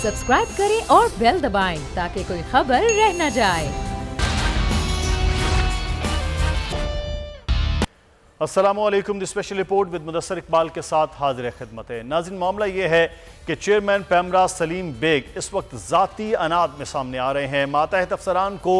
Subscribe करें और bell दबाएं ताकि कोई खबर रह न जाए। अस्सलामुअलैकुम। The special report with Mudassar Iqbal के साथ हाजिर खिदमत है। नाज़रीन, मामला ये है कि चेयरमैन पैमरा सलीम बेग इस वक्त ज़ाती अनाद में सामने आ रहे हैं। मातहत अफसरान को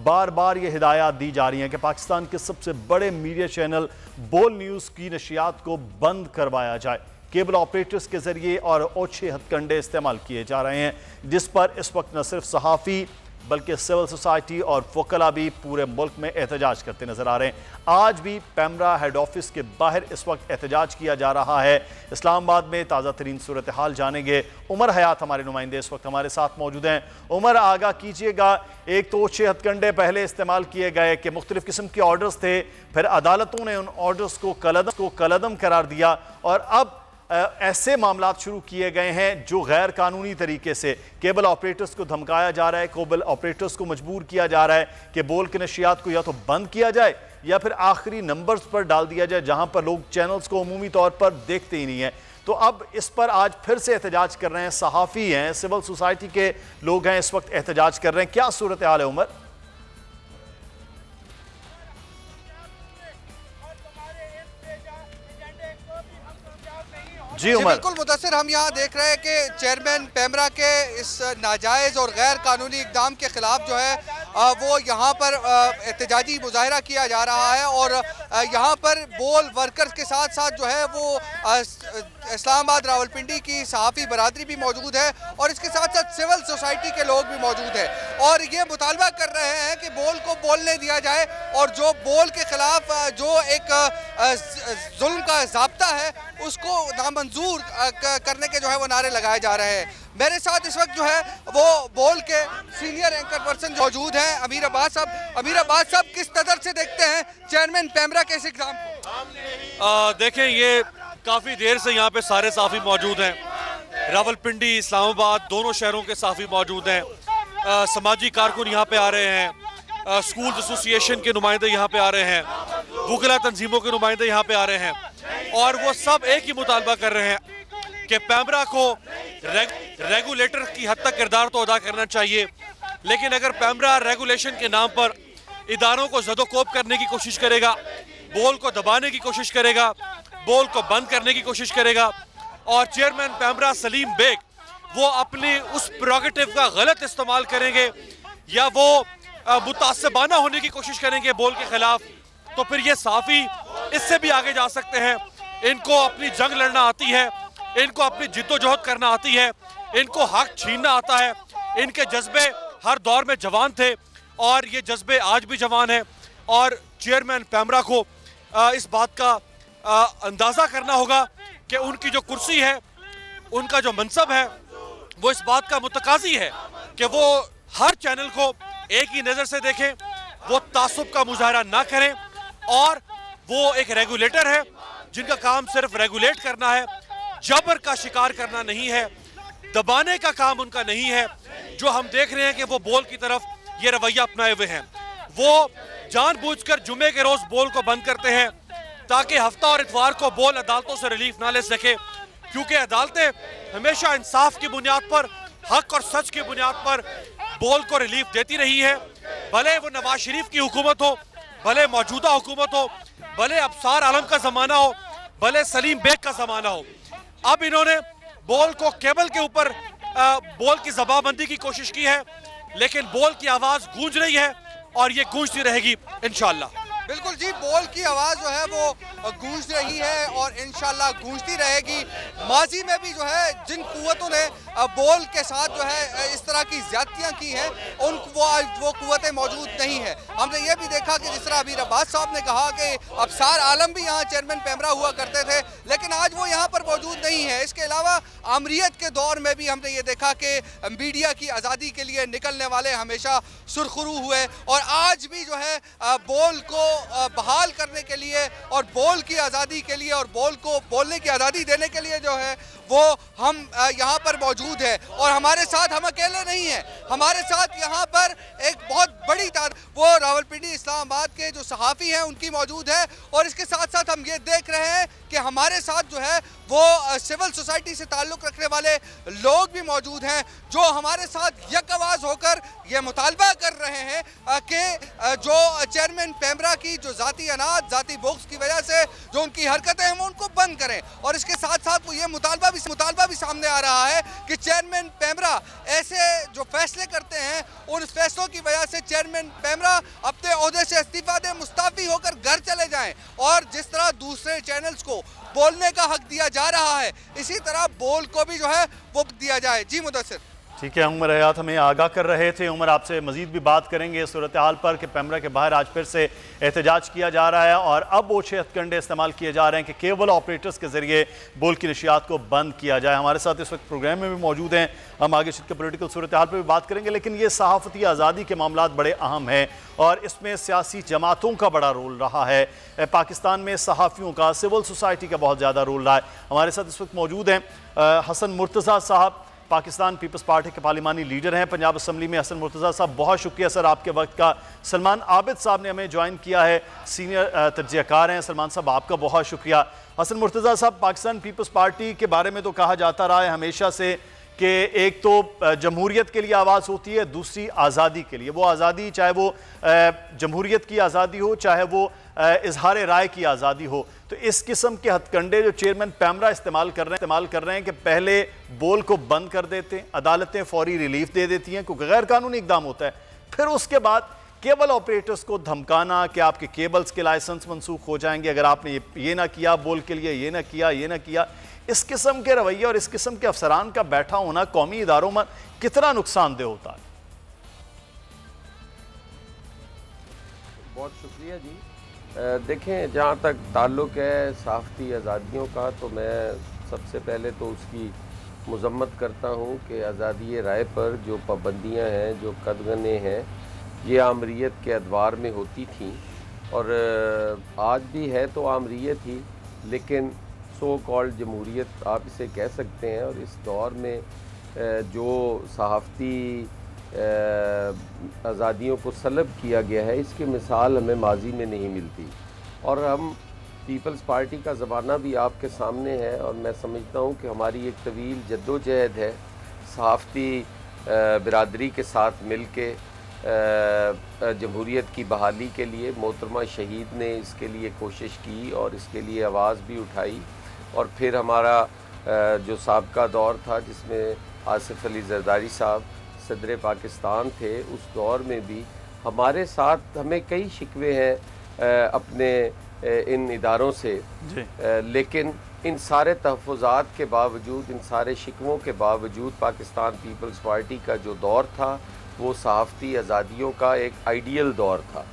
बार बार ये हिदायत दी जा रही हैं कि पाकिस्तान के सबसे बड़े मीडिया चैनल बोल न्यूज़ की नशियात को बंद करवाया जाए। केबल ऑपरेटर्स के जरिए और ओछे हथकंडे इस्तेमाल किए जा रहे हैं, जिस पर इस वक्त न सिर्फ सहाफ़ी बल्कि सिविल सोसाइटी और वकला भी पूरे मुल्क में एहतजाज करते नजर आ रहे हैं। आज भी पैमरा हेड ऑफिस के बाहर इस वक्त एहतजाज किया जा रहा है। इस्लामाबाद में ताज़ा तरीन सूरत हाल जानेंगे। उमर हयात हमारे नुमाइंदे इस वक्त हमारे साथ मौजूद हैं। उमर, आगाह कीजिएगा। एक तो ओछे हथकंडे पहले इस्तेमाल किए गए कि मुख्तलिफ किस्म के ऑर्डर्स थे, फिर अदालतों ने उन ऑर्डर्स को कलअदम करार दिया और अब ऐसे मामलात शुरू किए गए हैं जो गैर कानूनी तरीके से केबल ऑपरेटर्स को धमकाया जा रहा है। केबल ऑपरेटर्स को मजबूर किया जा रहा है कि बोल के नशियात को या तो बंद किया जाए या फिर आखिरी नंबर्स पर डाल दिया जाए, जहां पर लोग चैनल्स को अमूमी तौर पर देखते ही नहीं है। तो अब इस पर आज फिर से एहतजाज कर रहे हैं। सहाफ़ी हैं, सिविल सोसाइटी के लोग हैं, इस वक्त एहतजाज कर रहे हैं। क्या सूरत हाल है उमर? जी बिल्कुल मुदस्सिर, हम यहाँ देख रहे हैं कि चेयरमैन पैमरा के इस नाजायज़ और गैर कानूनी इक़दाम के ख़िलाफ़ जो है वो यहाँ पर एहतजाजी मुजाहरा किया जा रहा है और यहाँ पर बोल वर्कर्स के साथ साथ जो है वो इस्लामाबाद रावलपिंडी की सहाफ़ी बरादरी भी मौजूद है और इसके साथ साथ सिविल सोसाइटी के लोग भी मौजूद हैं और ये मुतालबा कर रहे हैं कि बोल को बोलने दिया जाए और जो बोल के ख़िलाफ़ जो एक जुल्म का ज़ाब्ता है उसको नामंजूर करने के जो है वो नारे लगाए जा रहे हैं। मेरे साथ इस वक्त जो है वो बोल के सीनियर एंकर पर्सन मौजूद हैं अमीर अब्बास साहब। अमीर अब्बास साहब, किस कदर से देखते हैं चेयरमैन पैमरा के इस एग्जाम को? देखें, ये काफ़ी देर से यहाँ पे सारे साफ़ी मौजूद हैं। रावलपिंडी, इस्लामाबाद दोनों शहरों के साफ़ी मौजूद हैं। समाजी कारकुन यहाँ पे आ रहे हैं, स्कूल एसोसिएशन के नुमाइंदे यहाँ पे आ रहे हैं, वकला तंजीमों के नुमाइंदे यहाँ पे आ रहे हैं और वो सब एक ही मुतालबा कर रहे हैं कि पैमरा को रेगुलेटर की हद तक किरदार तो अदा करना चाहिए, लेकिन अगर पैमरा रेगुलेशन के नाम पर इदारों को ज़दोकोब करने की कोशिश करेगा, बोल को दबाने की कोशिश करेगा, बोल को बंद करने की कोशिश करेगा और चेयरमैन पैमरा सलीम बेग वो अपनी उस प्रोगेटिव का गलत इस्तेमाल करेंगे या वो मुतासबाना होने की कोशिश करेंगे बोल के खिलाफ, तो फिर ये साफ़ी इससे भी आगे जा सकते हैं। इनको अपनी जंग लड़ना आती है, इनको अपनी जिद्दोजहद करना आती है, इनको हक छीनना आता है। इनके जज्बे हर दौर में जवान थे और ये जज्बे आज भी जवान हैं और चेयरमैन पैमरा को इस बात का अंदाज़ा करना होगा कि उनकी जो कुर्सी है, उनका जो मनसब है, वो इस बात का मुतकाज़ी है कि वो हर चैनल को एक ही नज़र से देखें, वो तासुब का मुजाहरा ना करें और वो एक रेगुलेटर है जिनका काम सिर्फ रेगुलेट करना है, जबर का शिकार करना नहीं है, दबाने का काम उनका नहीं है। जो हम देख रहे हैं कि वो बोल की तरफ ये रवैया अपनाए हुए हैं, वो जानबूझकर जुमे के रोज बोल को बंद करते हैं ताकि हफ्ता और इतवार को बोल अदालतों से रिलीफ ना ले सके, क्योंकि अदालतें हमेशा इंसाफ की बुनियाद पर, हक और सच की बुनियाद पर बोल को रिलीफ देती रही है। भले वो नवाज शरीफ की हुकूमत हो, भले मौजूदा हुकूमत हो, भले अबसार आलम का जमाना हो, भले सलीम बेग का जमाना हो। अब इन्होंने बोल को केबल के ऊपर बोल की जबाबंदी की कोशिश की है, लेकिन बोल की आवाज गूंज रही है और ये गूंजती रहेगी इंशाअल्लाह। बिल्कुल जी, बोल की आवाज़ जो है वो गूंज रही है और इंशाल्लाह गूंजती रहेगी। माजी में भी जो है जिन कुव्वतों ने बोल के साथ जो है इस तरह की ज्यादतियाँ की हैं, उन वो कुव्वतें मौजूद नहीं है। हमने ये भी देखा कि जिस तरह अमीर अब्बास साहब ने कहा कि अबसार आलम भी यहाँ चेयरमैन पैमरा हुआ करते थे, लेकिन आज वो यहाँ पर मौजूद नहीं है। इसके अलावा आमरीत के दौर में भी हमने ये देखा कि मीडिया की आज़ादी के लिए निकलने वाले हमेशा सुरखरू हुए और आज भी जो है बोल को बहाल करने के लिए और बोल की आज़ादी के लिए और बोल को बोलने की आज़ादी देने के लिए जो है वो हम यहाँ पर मौजूद है। और हमारे साथ हम अकेले नहीं हैं, हमारे साथ यहाँ पर एक बहुत बड़ी वो रावलपिंडी इस्लामाबाद के जो सहाफ़ी हैं उनकी मौजूद है। और इसके साथ साथ हम ये देख रहे हैं कि हमारे साथ जो है वो सिविल सोसाइटी से ताल्लुक़ रखने वाले लोग भी मौजूद हैं जो हमारे साथ यक आवाज़ होकर ये मुतालबा कर रहे हैं कि जो चेयरमैन पेमरा की जो ज़ाती अनाज ज़ाती बुक्स की वजह से जो उनकी हरकतें हैं वो उनको बंद करें। और इसके साथ साथ वो ये मुतालबा भी सामने आ रहा है कि चेयरमैन पेमरा ऐसे जो फैसले करते हैं उन फैसलों की वजह से चेयरमैन पेमरा अपने ओहदे से इस्तीफा दे, मुस्ताफ़ी होकर घर चले जाएं। और जिस तरह दूसरे चैनल्स को बोलने का हक दिया जा रहा है इसी तरह बोल को भी जो है वो दिया जाए। जी मुदस्सिर। ठीक है, उमर हयात हमें आगाह कर रहे थे। उमर, आपसे मजीद भी बात करेंगे इस सूरत हाल पर कि पेमरा के बाहर आज फिर से एहतजाज किया जा रहा है और अब ओछे हथकंडे इस्तेमाल किए जा रहे हैं कि केबल ऑपरेटर्स के जरिए बोल की नशियात को बंद किया जाए। हमारे साथ इस वक्त प्रोग्राम में भी मौजूद हैं, हम आगे के पोलिटिकल सूरत हाल पर भी बात करेंगे, लेकिन ये सहाफ़ती आज़ादी के मामला बड़े अहम हैं और इसमें सियासी जमातों का बड़ा रोल रहा है। पाकिस्तान में सहाफ़ियों का, सिविल सोसाइटी का बहुत ज़्यादा रोल रहा है। हमारे साथ इस वक्त मौजूद हैं हसन मुर्तज़ा साहब, पाकिस्तान पीपल्स पार्टी के पार्लिमानी लीडर हैं पंजाब असम्बली में। हसन मुर्तज़ा साहब, बहुत शुक्रिया सर आपके वक्त का। सलमान आबिद साहब ने हमें ज्वाइन किया है, सीनियर तज्ज़ियाकार हैं। सलमान साहब, आपका बहुत शुक्रिया। हसन मुर्तज़ा साहब, पाकिस्तान पीपल्स पार्टी के बारे में तो कहा जाता रहा है हमेशा से कि एक तो जमहूरियत के लिए आवाज़ होती है, दूसरी आज़ादी के लिए। वो आज़ादी चाहे वो जमहूरियत की आज़ादी हो, चाहे वो इजहार राय की आज़ादी हो। तो इस किस्म के हथकंडे जो चेयरमैन पेमरा इस्तेमाल कर रहे हैं कि पहले बोल को बंद कर देते हैं, अदालतें फौरी रिलीफ दे देती हैं क्योंकि गैर कानूनी इकदाम होता है, फिर उसके बाद केबल ऑपरेटर्स को धमकाना कि आपके केबल्स के लाइसेंस मनसूख हो जाएंगे अगर आपने ये ना किया, बोल के लिए ये ना किया। इस किस्म के रवैये और इस किस्म के अफसरान का बैठा होना कौमी इदारों में कितना नुकसानदेह होता है? बहुत शुक्रिया जी। देखें, जहाँ तक ताल्लुक़ है सहाफ़ती आज़ादियों का, तो मैं सबसे पहले तो उसकी मज़म्मत करता हूँ कि आज़ादी राय पर जो पाबंदियाँ हैं, जो कदगने हैं, ये आमरीत के अदवार में होती थी और आज भी है तो आमरीत ही, लेकिन सो कॉल्ड जमहूरियत आप इसे कह सकते हैं। और इस दौर में जो सहाफ़ती आज़ादियों को सलब किया गया है, इसकी मिसाल हमें माजी में नहीं मिलती। और हम पीपल्स पार्टी का ज़माना भी आपके सामने है और मैं समझता हूँ कि हमारी एक तवील जद्दोजहद है सहाफ़ती बिरादरी के साथ मिल के जमहूरियत की बहाली के लिए। मोहतरमा शहीद ने इसके लिए कोशिश की और इसके लिए आवाज़ भी उठाई। और फिर हमारा जो साबका दौर था जिसमें आसिफ अली जरदारी साहब सदर पाकिस्तान थे, उस दौर में भी हमारे साथ हमें कई शिकवे हैं अपने इन इदारों से, लेकिन इन सारे तहफ़्फ़ुज़ात के बावजूद, इन सारे शिकवों के बावजूद पाकिस्तान पीपल्स पार्टी का जो दौर था वो सहाफ़ती आज़ादियों का एक आइडियल दौर था।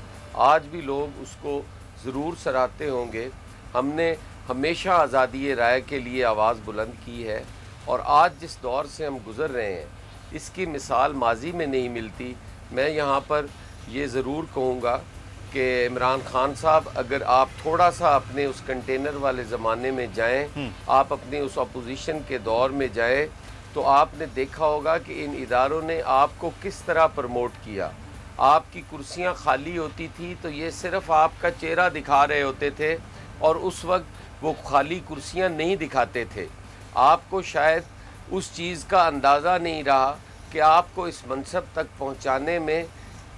आज भी लोग उसको ज़रूर सराहते होंगे। हमने हमेशा आज़ादी राय के लिए आवाज़ बुलंद की है और आज जिस दौर से हम गुज़र रहे हैं इसकी मिसाल माजी में नहीं मिलती। मैं यहाँ पर ये ज़रूर कहूँगा कि इमरान खान साहब, अगर आप थोड़ा सा अपने उस कंटेनर वाले ज़माने में जाएं, आप अपने उस अपोजिशन के दौर में जाएं, तो आपने देखा होगा कि इन इदारों ने आपको किस तरह प्रमोट किया। आपकी कुर्सियाँ खाली होती थी तो ये सिर्फ़ आपका चेहरा दिखा रहे होते थे और उस वक्त वो खाली कुर्सियाँ नहीं दिखाते थे। आपको शायद उस चीज़ का अंदाज़ा नहीं रहा कि आपको इस मनसब तक पहुंचाने में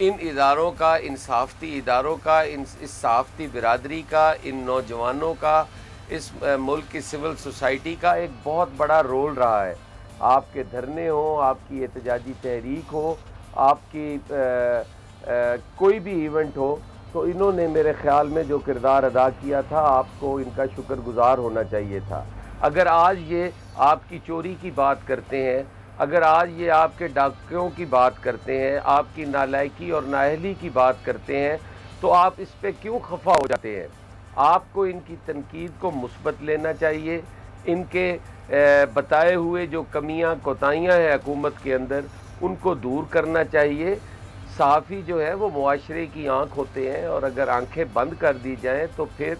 इन इदारों का, इन सहाफ़ती इदारों का, इस सहाफ़ती बिरादरी का, इन नौजवानों का, इस मुल्क की सिविल सोसाइटी का एक बहुत बड़ा रोल रहा है। आपके धरने हो, आपकी एहतजाजी तहरीक हो, आपकी कोई भी इवेंट हो, तो इन्होंने मेरे ख़्याल में जो किरदार अदा किया था, आपको इनका शुक्रगुज़ार होना चाहिए था। अगर आज ये आपकी चोरी की बात करते हैं, अगर आज ये आपके डाकियों की बात करते हैं, आपकी नालायकी और नाअहली की बात करते हैं, तो आप इस पे क्यों खफा हो जाते हैं? आपको इनकी तनकीद को मुस्बत लेना चाहिए। इनके बताए हुए जो कमियां कोताहियां हैं हुकूमत के अंदर, उनको दूर करना चाहिए। सहाफ़ी जो है वो मुआशरे की आंख होते हैं, और अगर आंखें बंद कर दी जाएं तो फिर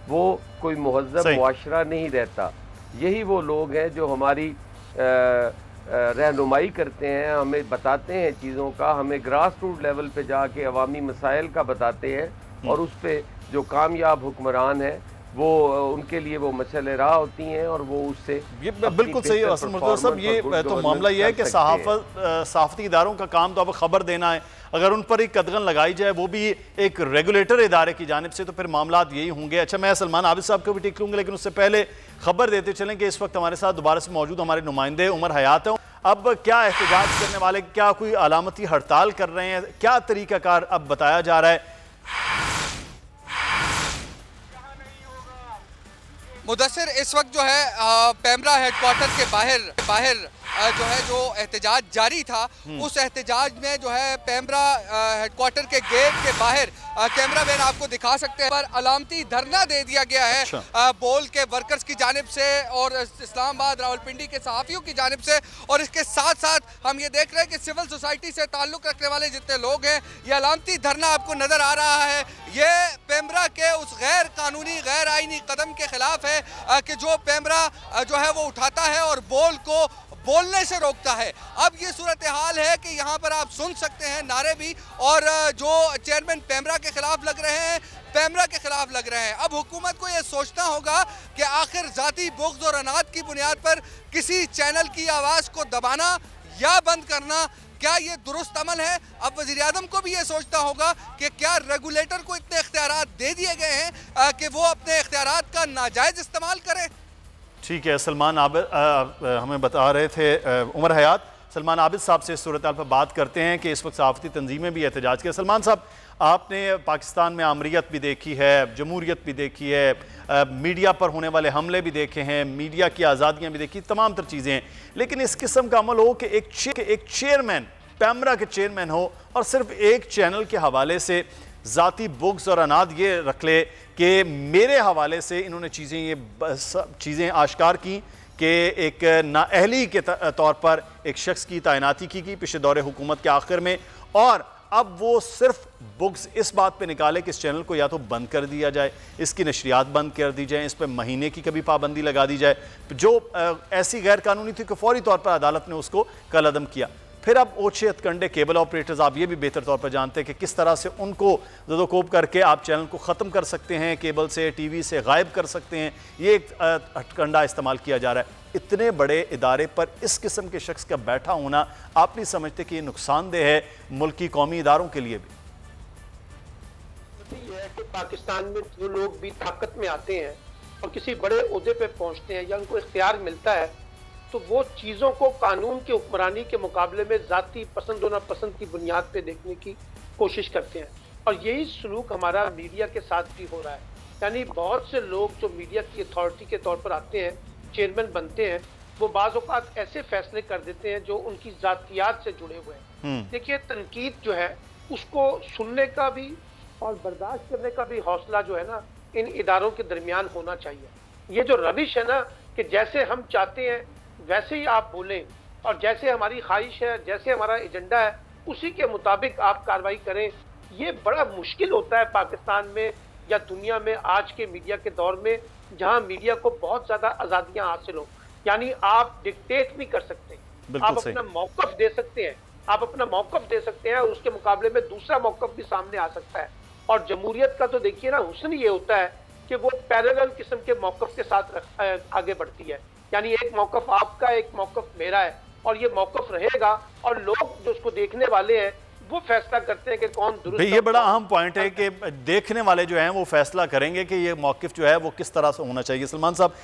वो कोई मुहज़्ज़ब मुआशरा नहीं रहता। यही वो लोग हैं जो हमारी रहनुमाई करते हैं, हमें बताते हैं चीज़ों का, हमें ग्रास रूट लेवल पे जाके अवामी मसाइल का बताते हैं, और उस पे जो कामयाब हुक्मरान हैं वो उनके लिए वो मसले राह होती हैं, और वो उससे ये बिल्कुल सही है हसन मुर्तज़ा साहब। ये तो मामला ये है कि सहाफ़ती इदारों का काम तो अब खबर देना है, अगर उन पर एक कदगन लगाई जाए वो भी एक रेगुलेटर इदारे की जानिब से, तो फिर मामला यही होंगे। अच्छा, मैं सलमान आबिद साहब को भी टिक लूँगा, लेकिन उससे पहले खबर देते चलें कि इस वक्त हमारे साथ दोबारा से मौजूद हमारे नुमाइंदे उमर हयात हैं। अब क्या एहतजाज करने वाले क्या कोई अलामती हड़ताल कर रहे हैं, क्या तरीक़ाकार अब बताया जा रहा है? मुदस्सिर, इस वक्त जो है पेमरा हेडक्वार्टर के बाहर जो है जो एहतजाज जारी था, उस एहतजाज में जो है पेमरा हेडक्वार्टर के गेट के बाहर कैमरा मैन आपको दिखा सकते हैं पर अलामती धरना दे दिया गया है। अच्छा। बोल के वर्कर्स की जानिब से और इस्लामाबाद रावलपिंडी के सहाफ़ियों की जानिब से, और इसके साथ साथ हम ये देख रहे हैं कि सिविल सोसाइटी से ताल्लुक़ रखने वाले जितने लोग हैं, ये अलामती धरना आपको नज़र आ रहा है। ये पेमरा के उस गैर कानूनी गैर आईनी कदम के खिलाफ है कि जो पेमरा जो है वो उठाता है और बोल को बोलने से रोकता है। अब ये सूरत हाल है कि यहाँ पर आप सुन सकते हैं नारे भी, और जो चेयरमैन पेमरा के खिलाफ लग रहे हैं, पेमरा के खिलाफ लग रहे हैं। अब हुकूमत को ये सोचना होगा कि आखिर जाती बुग़्ज़ और अनाद की बुनियाद पर किसी चैनल की आवाज़ को दबाना या बंद करना, क्या ये दुरुस्त अमल है? अब वज़ीर आज़म को भी ये सोचना होगा कि क्या रेगुलेटर को इतने इख्तियारात दे दिए गए हैं कि वो अपने इख्तियारात का नाजायज़ इस्तेमाल करें। ठीक है, सलमान आबिद हमें बता रहे थे उमर हयात। सलमान आबिद साहब से इस सूरत हाल पर बात करते हैं कि इस वक्त सहाफ़ती तंजीमें भी एहतजाज किया। सलमान साहब, आपने पाकिस्तान में आमरीत भी देखी है, जमहूरियत भी देखी है, मीडिया पर होने वाले हमले भी देखे हैं, मीडिया की आज़ादियाँ भी देखी, तमाम तर चीज़ें हैं, लेकिन इस किस्म का अमल हो कि एक चेयरमैन, पेमरा के चेयरमैन हो और सिर्फ एक चैनल के हवाले से ज़ाती बुग़्ज़ और अनाद ये रख ले कि मेरे हवाले से इन्होंने चीज़ें आश्कार की कि एक नाअहली के तौर पर एक शख्स की तैनाती की गई पिछले दौरे हुकूमत के आखिर में, और अब वो सिर्फ बुक्स इस बात पे निकाले कि इस चैनल को या तो बंद कर दिया जाए, इसकी नशरियात बंद कर दी जाए, इस पर महीने की कभी पाबंदी लगा दी जाए, जो ऐसी गैर कानूनी थी कि फौरी तौर पर अदालत ने उसको कलअदम किया। फिर अब ओछे हथकंडे केबल ऑपरेटर्स, आप ये भी बेहतर तौर पर जानते हैं कि किस तरह से उनको ज़दोकोब करके आप चैनल को ख़त्म कर सकते हैं, केबल से, टीवी से गायब कर सकते हैं। ये एक हथकंडा इस्तेमाल किया जा रहा है। इतने बड़े इदारे पर इस किस्म के शख्स का बैठा होना, आप नहीं समझते कि ये नुकसानदेह है मुल्की कौमी इदारों के लिए भी? ये है कि पाकिस्तान में जो लोग भी ताकत में आते हैं और किसी बड़े ओहदे पे पहुंचते हैं या उनको इख्तियार मिलता है, तो वो चीज़ों को कानून की हुक्मरानी के मुकाबले में ज़ाती पसंद और नापसंद की बुनियाद पे देखने की कोशिश करते हैं। और यही सलूक हमारा मीडिया के साथ भी हो रहा है। यानी बहुत से लोग जो मीडिया की अथॉरिटी के तौर पर आते हैं, चेयरमैन बनते हैं, वो बाज़ औक़ात ऐसे फैसले कर देते हैं जो उनकी ज़ातियात से जुड़े हुए हैं। देखिए, तनकीद जो है उसको सुनने का भी और बर्दाश्त करने का भी हौसला जो है ना, इन इदारों के दरमियान होना चाहिए। ये जो रविश है ना कि जैसे हम चाहते हैं वैसे ही आप बोलें, और जैसे हमारी ख्वाहिश है, जैसे हमारा एजेंडा है, उसी के मुताबिक आप कार्रवाई करें, ये बड़ा मुश्किल होता है पाकिस्तान में या दुनिया में आज के मीडिया के दौर में, जहां मीडिया को बहुत ज़्यादा आज़ादियां हासिल हो। यानी आप डिक्टेट नहीं कर सकते, आप अपना मौक़िफ़ दे सकते हैं, आप अपना मौक़िफ़ दे सकते हैं, और उसके मुकाबले में दूसरा मौक़िफ़ भी सामने आ सकता है। और जमहूरियत का तो देखिए ना, हुस्न ये होता है कि वो पैरेलल किस्म के मौक़िफ़ के साथ आगे बढ़ती है। यानी एक मौक़िफ़ आपका, एक मौक़िफ़ मेरा है, और ये मौक़िफ़ रहेगा, और लोग जो उसको देखने वाले हैं वो फैसला करते हैं कि कौन दुरुस्त। ये बड़ा अहम पॉइंट है कि देखने वाले जो हैं वो फैसला करेंगे कि ये मौक़िफ़ जो है वो किस तरह से होना चाहिए। सलमान साहब,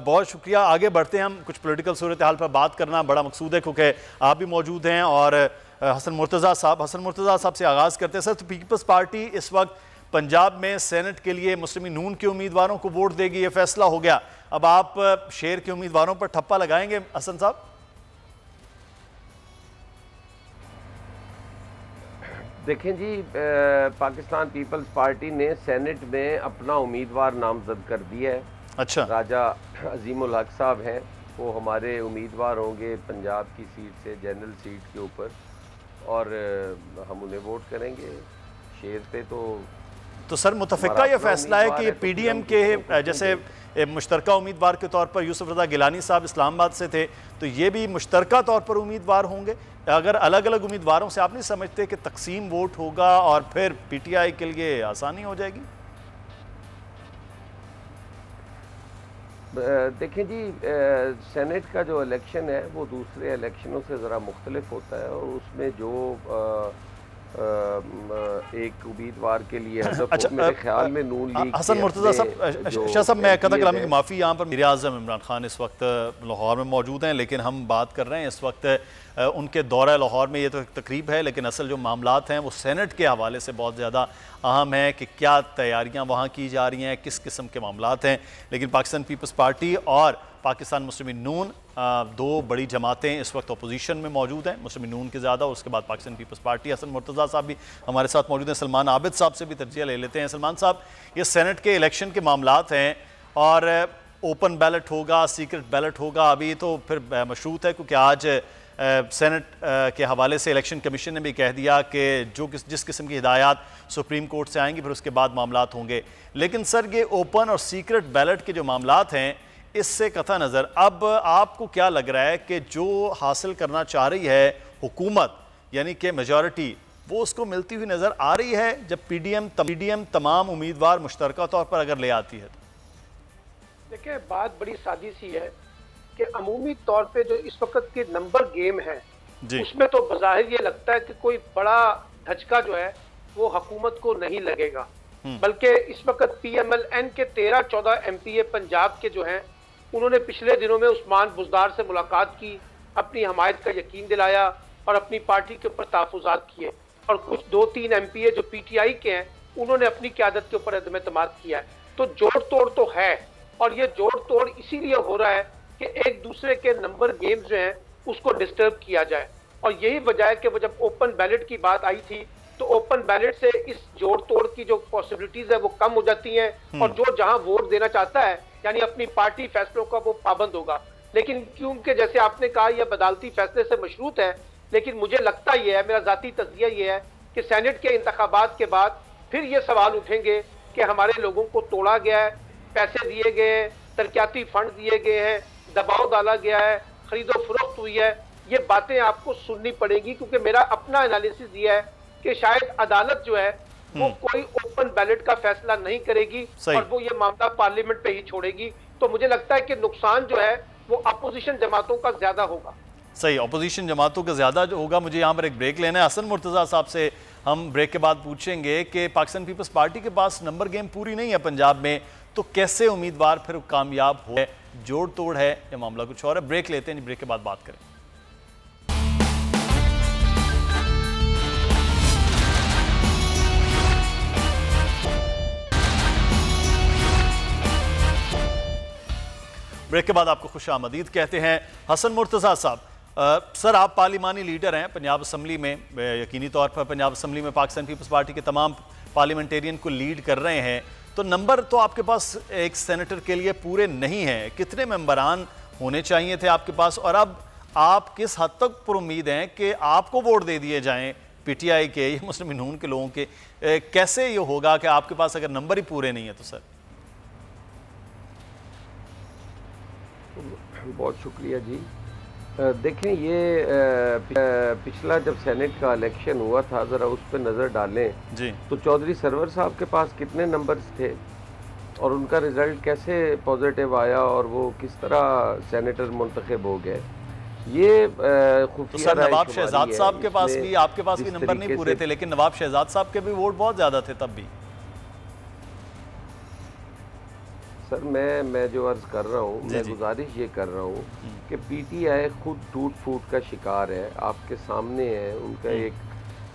बहुत शुक्रिया। आगे बढ़ते हैं, हम कुछ पॉलिटिकल सूरत हाल पर बात करना बड़ा मकसूद है क्योंकि आप भी मौजूद हैं, और हसन मुर्तज़ा साहब से आगाज़ करते हैं। सर, तो पीपल्स पार्टी इस वक्त पंजाब में सेनेट के लिए मुस्लिम नून के उम्मीदवारों को वोट देगी, ये फैसला हो गया। अब आप शेर के उम्मीदवारों पर ठप्पा लगाएंगे हसन साहब? देखें जी, पाकिस्तान पीपल्स पार्टी ने सेनेट में अपना उम्मीदवार नामजद कर दिया है। अच्छा। राजा अजीमुल हक साहब हैं, वो हमारे उम्मीदवार होंगे पंजाब की सीट से, जनरल सीट के ऊपर। और हम उन्हें वोट करेंगे। शेर पे तो सर मुतफ़िका ये फैसला है कि पीडीएम के जैसे मुश्तरका उम्मीदवार के तौर पर यूसुफ रज़ा गिलानी साहब इस्लामाबाद से थे, तो ये भी मुश्तरका तौर पर उम्मीदवार होंगे? अगर अलग अलग उम्मीदवारों से आप नहीं समझते कि तकसीम वोट होगा और फिर पीटीआई के लिए आसानी हो जाएगी? देखें जी, सेनेट का जो इलेक्शन है वो दूसरे इलेक्शनों से ज़रा मुख्तलिफ होता है और उसमें जो एक उम्मीदवार के लिए अच्छा, मेरे ख्याल में नून लीग हसन मुर्तज़ा साहब, शाह साहब मैं कदर कलामी की माफ़ी, यहाँ पर मीर आज़म इमरान खान इस वक्त लाहौर में मौजूद हैं, लेकिन हम बात कर रहे हैं इस वक्त उनके दौरा लाहौर में। ये तो एक तकरीब है, लेकिन असल जो मामलात हैं वो सेनेट के हवाले से बहुत ज़्यादा अहम है कि क्या तैयारियाँ वहाँ की जा रही हैं, किस किस्म के मामलात हैं। लेकिन पाकिस्तान पीपल्स पार्टी और पाकिस्तान मुस्लिम नून दो बड़ी जमातें इस वक्त अपोजिशन में मौजूद हैं, मुस्लिम नून के ज़्यादा, उसके बाद पाकिस्तान पीपल्स पार्टी। हसन मुर्तज़ा साहब भी हमारे साथ मौजूद हैं, सलमान आबिद साहब से भी तरजीह ले लेते हैं। सलमान साहब, ये सेनेट के इलेक्शन के मामलात हैं और ओपन बैलेट होगा, सीक्रेट बैलेट होगा, अभी तो फिर मशरूत है क्योंकि आज सेनेट के हवाले से इलेक्शन कमीशन ने भी कह दिया कि जिस किस्म की हिदायत सुप्रीम कोर्ट से आएंगी फिर उसके बाद मामलात होंगे। लेकिन सर ये ओपन और सीक्रेट बैलेट के जो मामलात हैं, इससे कथा नज़र अब आपको क्या लग रहा है कि जो हासिल करना चाह रही है हुकूमत, यानी कि मेजॉरिटी, वो उसको मिलती हुई नज़र आ रही है जब पीडीएम तमाम उम्मीदवार मुश्तरका तौर पर अगर ले आती है? देखिए, बात बड़ी सादी सी है कि अमूमी तौर पे जो इस वक्त के नंबर गेम है उसमें तो बज़ाहिर ये लगता है कि कोई बड़ा धचका जो है वो हुकूमत को नहीं लगेगा, बल्कि इस वक्त पीएमएलएन के 13-14 एमपीए पंजाब के जो हैं उन्होंने पिछले दिनों में उस्मान बुज़दार से मुलाकात की, अपनी हमायत का यकीन दिलाया और अपनी पार्टी के ऊपर तहफ़्फ़ुज़ात किए। और कुछ 2-3 एमपीए जो पीटीआई के हैं उन्होंने अपनी क़यादत के ऊपर एतमाद किया है। तो जोड़ तोड़ तो है, और ये जोड़ तोड़ इसीलिए हो रहा है कि एक दूसरे के नंबर गेम्स जो हैं उसको डिस्टर्ब किया जाए। और यही वजह है कि जब ओपन बैलेट की बात आई थी तो ओपन बैलेट से इस जोड़ तोड़ की जो पॉसिबिलिटीज है वो कम हो जाती हैं और जो जहां वोट देना चाहता है यानी अपनी पार्टी फैसलों का वो पाबंद होगा। लेकिन क्योंकि जैसे आपने कहा यह बदालती फैसले से मशरूत है, लेकिन मुझे लगता यह है, मेरा जाती तज़किया ये है कि सेनेट के इंतखाबात के बाद फिर ये सवाल उठेंगे कि हमारे लोगों को तोड़ा गया है, पैसे दिए गए हैं, तरक्याती फंड दिए गए हैं, दबाव डाला गया है, खरीदो फरोख्त हुई है। ये बातें आपको सुननी पड़ेगी क्योंकि मेरा अपना एनालिसिस ये है कि शायद अदालत जो है वो कोई ओपन बैलेट का फैसला नहीं करेगी और वो ये मामला पार्लियामेंट पे ही छोड़ेगी। तो मुझे लगता है कि नुकसान जो है वो अपोजिशन जमातों का ज्यादा होगा। सही, अपोजिशन जमातों का ज्यादा जो होगा। मुझे यहाँ पर एक ब्रेक लेना है। हसन मुर्तज़ा साहब से हम ब्रेक के बाद पूछेंगे कि पाकिस्तान पीपल्स पार्टी के पास नंबर गेम पूरी नहीं है पंजाब में, तो कैसे उम्मीदवार फिर कामयाब हो, जोड़ तोड़ है या मामला कुछ और है। ब्रेक लेते हैं, ब्रेक के बाद बात करें। ब्रेक के बाद आपको खुशामदीद कहते हैं। हसन मुर्तज़ा साहब, सर आप पार्लिमानी लीडर हैं पंजाब असम्बली में, यकीनी तौर पर पंजाब असम्बली में पाकिस्तान पीपल्स पार्टी के तमाम पार्लियामेंटेरियन को लीड कर रहे हैं, तो नंबर तो आपके पास एक सेनेटर के लिए पूरे नहीं हैं। कितने मेंबरान होने चाहिए थे आपके पास, और अब आप किस हद तक पुरुम्मीद हैं कि आपको वोट दे दिए जाएँ पीटीआई के या मुस्लिम नून के लोगों के? कैसे ये होगा कि आपके पास अगर नंबर ही पूरे नहीं है? तो सर बहुत शुक्रिया जी। देखें, ये पिछला जब सेनेट का इलेक्शन हुआ था, ज़रा उस पर नज़र डालें जी, तो चौधरी सरवर साहब के पास कितने नंबर्स थे और उनका रिज़ल्ट कैसे पॉजिटिव आया और वो किस तरह सेनेटर मुंतखब हो गए। ये तो सर नवाब शहजाद साहब के पास भी, आपके पास भी नंबर नहीं पूरे थे, लेकिन नवाब शहजाद साहब के भी वोट बहुत ज़्यादा थे तब भी। सर मैं जो अर्ज कर रहा हूँ, मैं गुजारिश ये कर रहा हूँ कि पीटीआई खुद टूट फूट का शिकार है, आपके सामने है। उनका एक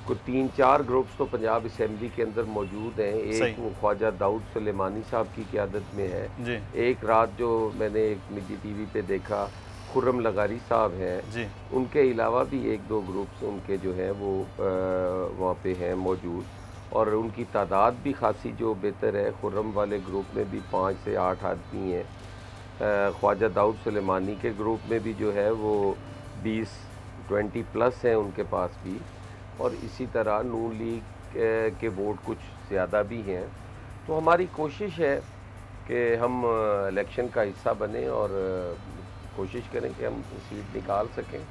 को 3-4 ग्रुप्स तो पंजाब असेंबली के अंदर मौजूद हैं। एक वो ख्वाजा दाऊद सुलेमानी साहब की क़यादत में है। एक रात जो मैंने एक निजी टीवी पे देखा, खुर्रम लगारी साहब हैं, उनके अलावा भी 1-2 ग्रुप्स उनके जो हैं वो वहाँ पे हैं मौजूद, और उनकी तादाद भी खासी जो बेहतर है। खुर्रम वाले ग्रुप में भी 5 से 8 आदमी हैं। ख्वाजा दाऊद सुलेमानी के ग्रुप में भी जो है वो 20-20 प्लस हैं उनके पास भी। और इसी तरह नून लीग के वोट कुछ ज़्यादा भी हैं। तो हमारी कोशिश है कि हम इलेक्शन का हिस्सा बने और कोशिश करें कि हम सीट निकाल सकें।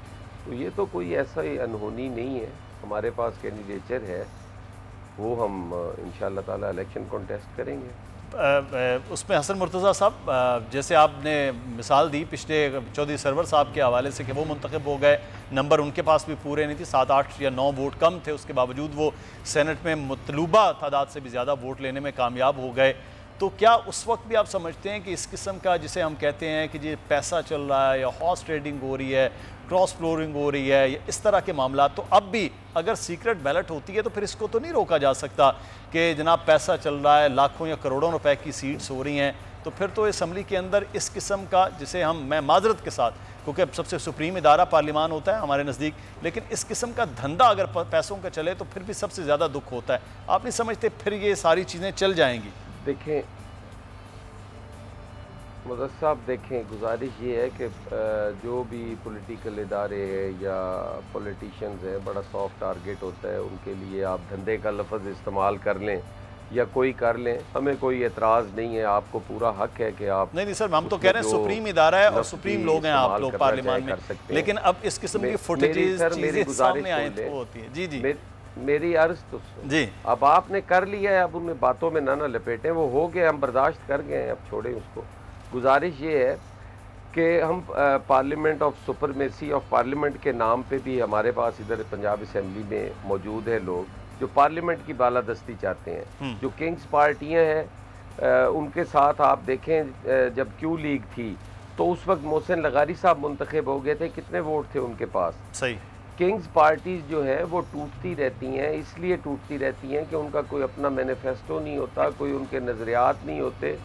तो ये तो कोई ऐसा ही अनहोनी नहीं है, हमारे पास कैंडिडेचर है, वो हम इंशाअल्लाह ताला इलेक्शन कॉन्टेस्ट करेंगे। उसमें हसन मुर्तज़ा साहब, जैसे आपने मिसाल दी पिछले चौधरी सरवर साहब के हवाले से कि वो मुंतखब हो गए, नंबर उनके पास भी पूरे नहीं थे, 7, 8 या 9 वोट कम थे, उसके बावजूद वो सेनेट में मतलूबा तादाद से भी ज़्यादा वोट लेने में कामयाब हो गए। तो क्या उस वक्त भी आप समझते हैं कि इस किस्म का, जिसे हम कहते हैं कि ये पैसा चल रहा है या हॉर्स ट्रेडिंग हो रही है, क्रॉस फ्लोरिंग हो रही है, या इस तरह के मामला, तो अब भी अगर सीक्रेट बैलेट होती है तो फिर इसको तो नहीं रोका जा सकता कि जनाब पैसा चल रहा है, लाखों या करोड़ों रुपए की सीट्स हो रही हैं, तो फिर तो असम्बली के अंदर इस किस्म का, जिसे मैं माजरत के साथ, क्योंकि अब सबसे सुप्रीम इदारा पार्लियामान होता है हमारे नज़दीक, लेकिन इस किस्म का धंधा अगर पैसों का चले तो फिर भी सबसे ज़्यादा दुख होता है। आप नहीं समझते फिर ये सारी चीज़ें चल जाएंगी? देखें मुदस्सिर साहब, देखें, गुजारिश ये है कि जो भी पॉलिटिकल इदारे हैं या पॉलिटिशियंस हैं, बड़ा सॉफ्ट टारगेट होता है, उनके लिए आप धंधे का लफ्ज़ इस्तेमाल कर लें या कोई कर लें, हमें कोई एतराज़ नहीं है, आपको पूरा हक है कि आप नहीं सर, हम तो कह रहे हैं सुप्रीम इदारा है और सुप्रीम लोग हैं आप लोग पार्लियामान में, लेकिन अब इस किस्म की फुटेजेस चीज़ें सामने आए तो होती है। जी जी, मेरी अर्ज तो जी, अब आपने कर लिया है, अब उनमें बातों में ना लपेटें, वो हो गए, हम बर्दाश्त कर गए हैं, अब छोड़ें उसको। गुजारिश ये है कि हम parliament of supremacy of parliament के नाम पे भी हमारे पास इधर पंजाब असम्बली में मौजूद है लोग जो पार्लियामेंट की बालादस्ती चाहते हैं, जो किंग्स पार्टियां हैं, उनके साथ आप देखें जब क्यू लीग थी तो उस वक्त मोहसिन लगारी साहब मुंतखब हो गए थे, कितने वोट थे उनके पास? सही। किंग्स पार्टीज जो है वो टूटती रहती हैं, इसलिए टूटती रहती हैं कि उनका कोई अपना मैनिफेस्टो नहीं होता, कोई उनके नज़रियात नहीं होते,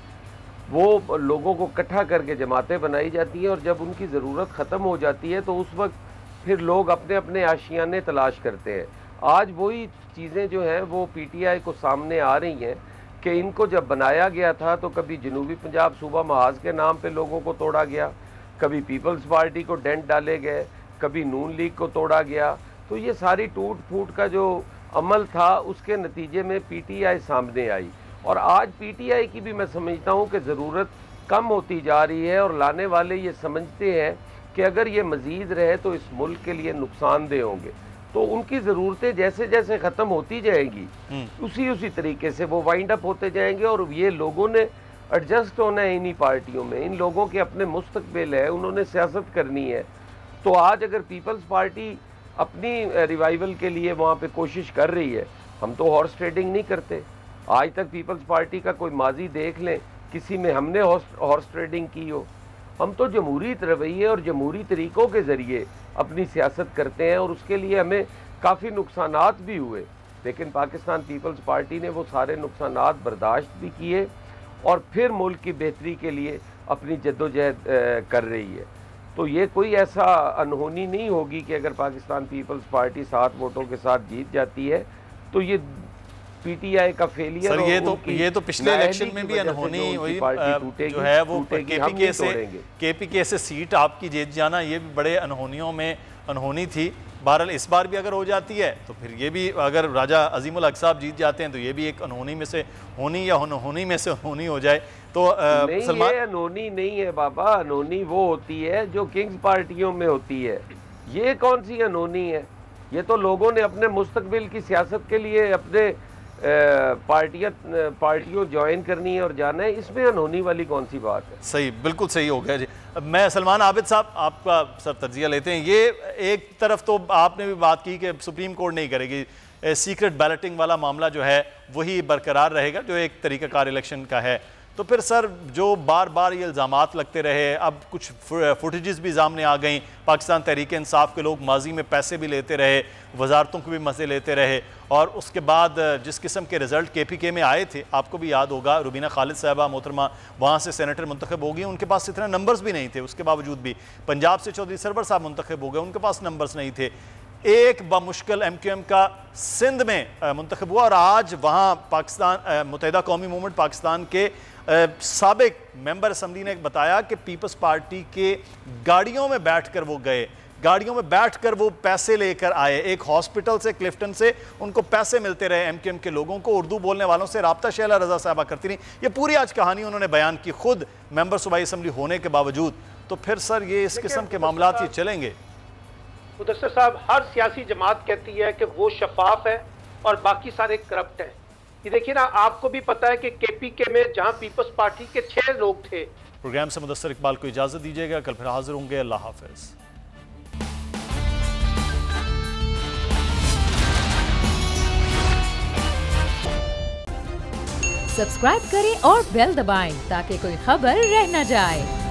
वो लोगों को इकट्ठा करके जमातें बनाई जाती हैं और जब उनकी ज़रूरत ख़त्म हो जाती है तो उस वक्त फिर लोग अपने अपने आशियाने तलाश करते हैं। आज वही चीज़ें जो हैं वो पीटीआई को सामने आ रही हैं कि इनको जब बनाया गया था तो कभी जनूबी पंजाब सूबा महाज के नाम पे लोगों को तोड़ा गया, कभी पीपल्स पार्टी को डेंट डाले गए, कभी नून लीग को तोड़ा गया। तो ये सारी टूट फूट का जो अमल था उसके नतीजे में पीटीआई सामने आई और आज पीटीआई की भी मैं समझता हूँ कि ज़रूरत कम होती जा रही है और लाने वाले ये समझते हैं कि अगर ये मज़ीद रहे तो इस मुल्क के लिए नुकसानदेह होंगे, तो उनकी ज़रूरतें जैसे जैसे ख़त्म होती जाएंगी उसी तरीके से वो वाइंड अप होते जाएंगे और ये लोगों ने एडजस्ट होना है इन्हीं पार्टियों में, इन लोगों के अपने मुस्तकबिल है, उन्होंने सियासत करनी है। तो आज अगर पीपल्स पार्टी अपनी रिवाइवल के लिए वहाँ पे कोशिश कर रही है, हम तो हॉर्स ट्रेडिंग नहीं करते, आज तक पीपल्स पार्टी का कोई माजी देख लें किसी में हमने हॉर्स ट्रेडिंग की हो, हम तो जमहूरी रवैये और जमहूरी तरीक़ों के ज़रिए अपनी सियासत करते हैं और उसके लिए हमें काफ़ी नुकसानात भी हुए, लेकिन पाकिस्तान पीपल्स पार्टी ने वो सारे नुकसानात बर्दाश्त भी किए और फिर मुल्क की बेहतरी के लिए अपनी जद्दोजहद कर रही है। तो ये कोई ऐसा अनहोनी नहीं होगी कि अगर पाकिस्तान पीपल्स पार्टी 7 वोटों के साथ जीत जाती है तो ये पीटीआई का फेलियर। सर ये तो पिछले इलेक्शन में भी अनहोनी हुई जो है वो केपीके से सीट आपकी जीत जाना, ये भी बड़े अनहोनियों में अनहोनी थी। बहरहाल इस बार भी अगर हो जाती है तो फिर ये भी, अगर राजा अजीमुल हक साहब जीत जाते हैं तो ये भी एक अनहोनी में से होनी या अनहोनी में से होनी हो जाए। तो सलमान, ये अनहोनी नहीं है बाबा, अनहोनी वो होती है जो किंग्स पार्टियों में होती है, ये कौन सी अनहोनी है? ये तो लोगों ने अपने मुस्तकबिल की सियासत के लिए अपने पार्टियों ज्वाइन करनी है और जाना है, इसमें अनहोनी वाली कौन सी बात है? सही, बिल्कुल सही हो गया जी। मैं सलमान आबिद साहब आपका सर तजिया लेते हैं। ये एक तरफ तो आपने भी बात की कि सुप्रीम कोर्ट नहीं करेगी, सीक्रेट बैलेटिंग वाला मामला जो है वही बरकरार रहेगा जो एक तरीक़ाकार इलेक्शन का है, तो फिर सर जो बार बार ये इल्ज़ामात लगते रहे, अब कुछ फुटेजेस भी सामने आ गई, पाकिस्तान तहरीक इंसाफ के लोग माजी में पैसे भी लेते रहे, वजारतों को भी मज़े लेते रहे, और उसके बाद जिस किस्म के रिज़ल्ट केपीके में आए थे, आपको भी याद होगा, रुबीना खालिद साहबा मोहतरमा वहाँ से सेनेटर मुंतखब हो गई, उनके पास इतने नंबर्स भी नहीं थे, उसके बावजूद भी पंजाब से चौधरी सरवर साहब मुंतखब हो गए, उनके पास नंबर्स नहीं थे, एक बामुश्किल MQM का सिंध में मुंतखब हुआ और आज वहाँ पाकिस्तान मुत्तहिदा कौमी मूवमेंट पाकिस्तान के साबिक मेंबर असम्बली ने बताया कि पीपल्स पार्टी के गाड़ियों में बैठकर वो गए, गाड़ियों में बैठकर वो पैसे लेकर आए, एक हॉस्पिटल से, क्लिफ्टन से उनको पैसे मिलते रहे एमकेएम के लोगों को, उर्दू बोलने वालों से राब्ता शैला रजा साहबा करती रही। ये पूरी आज कहानी उन्होंने बयान की, खुद मेंबर सूबाई असम्बली होने के बावजूद। तो फिर सर ये इस किस्म के मामलात ये चलेंगे? मुदस्सिर साहब, हर सियासी जमात कहती है कि वो शफाफ है और बाकी सारे करप्ट हैं। ये देखिए ना, आपको भी पता है कि केपीके में जहां पीपल्स पार्टी के 6 लोग थे। प्रोग्राम से मुदस्सर इकबाल को इजाजत दीजिएगा, कल फिर हाजिर होंगे। अल्लाह हाफिज। सब्सक्राइब करें और बेल दबाएं ताकि कोई खबर रह न जाए।